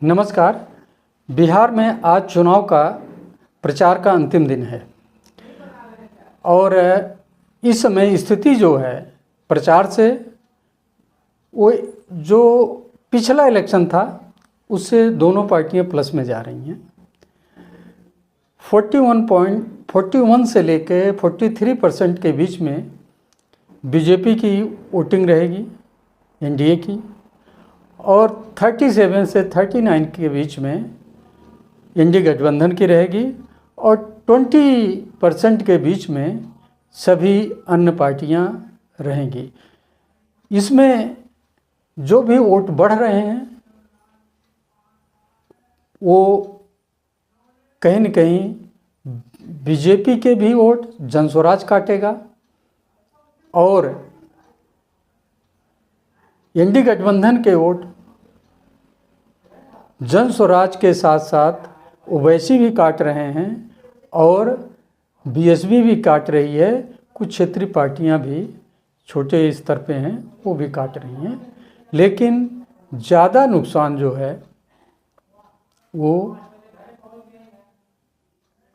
नमस्कार। बिहार में आज चुनाव का प्रचार का अंतिम दिन है और इस समय स्थिति जो है प्रचार से वो जो पिछला इलेक्शन था उससे दोनों पार्टियां प्लस में जा रही हैं। 41 से लेकर 43% के बीच में बीजेपी की वोटिंग रहेगी, एनडीए की, और 37 से 39 के बीच में इंडी गठबंधन की रहेगी और 20% के बीच में सभी अन्य पार्टियां रहेंगी। इसमें जो भी वोट बढ़ रहे हैं वो कहीं न कहीं बीजेपी के भी वोट जनस्वराज काटेगा और इंडी गठबंधन के वोट जनस्वराज के साथ साथ ओवैसी भी काट रहे हैं और बीएसपी भी काट रही है। कुछ क्षेत्रीय पार्टियां भी छोटे स्तर पे हैं वो भी काट रही हैं, लेकिन ज़्यादा नुकसान जो है वो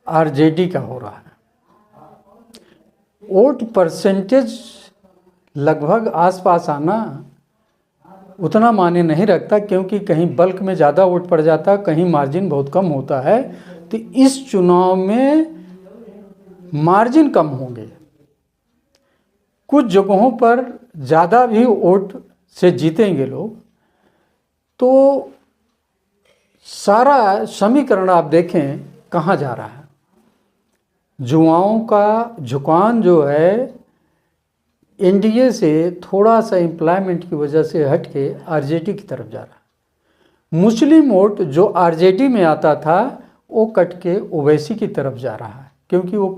आरजेडी का हो रहा है। वोट परसेंटेज लगभग आसपास आना उतना मायने नहीं रखता, क्योंकि कहीं बल्क में ज़्यादा वोट पड़ जाता, कहीं मार्जिन बहुत कम होता है। तो इस चुनाव में मार्जिन कम होंगे, कुछ जगहों पर ज़्यादा भी वोट से जीतेंगे लोग। तो सारा समीकरण आप देखें कहाँ जा रहा है। युवाओं का झुकान जो है एनडीए से थोड़ा सा एम्प्लॉयमेंट की वजह से हट के आरजेडी की तरफ जा रहा है। मुस्लिम वोट जो आरजेडी में आता था वो कट के ओवैसी की तरफ जा रहा है, क्योंकि वो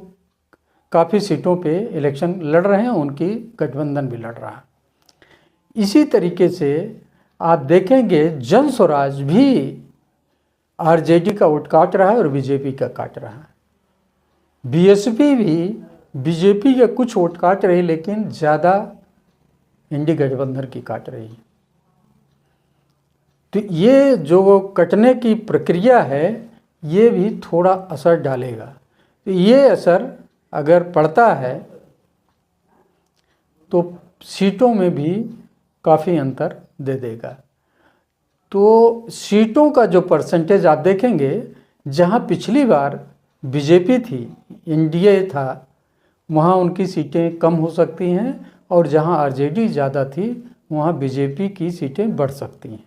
काफ़ी सीटों पे इलेक्शन लड़ रहे हैं, उनकी गठबंधन भी लड़ रहा है। इसी तरीके से आप देखेंगे जनस्वराज भी आरजेडी का वोट काट रहा है और बीजेपी का काट रहा है। बीएसपी भी बीजेपी के कुछ वोट काट रही, लेकिन ज़्यादा इंडी गठबंधन की काट रही है। तो ये जो कटने की प्रक्रिया है ये भी थोड़ा असर डालेगा। तो ये असर अगर पड़ता है तो सीटों में भी काफ़ी अंतर दे देगा। तो सीटों का जो परसेंटेज आप देखेंगे, जहां पिछली बार बीजेपी थी, एनडीए था, वहाँ उनकी सीटें कम हो सकती हैं, और जहाँ आरजेडी ज़्यादा थी वहाँ बीजेपी की सीटें बढ़ सकती हैं।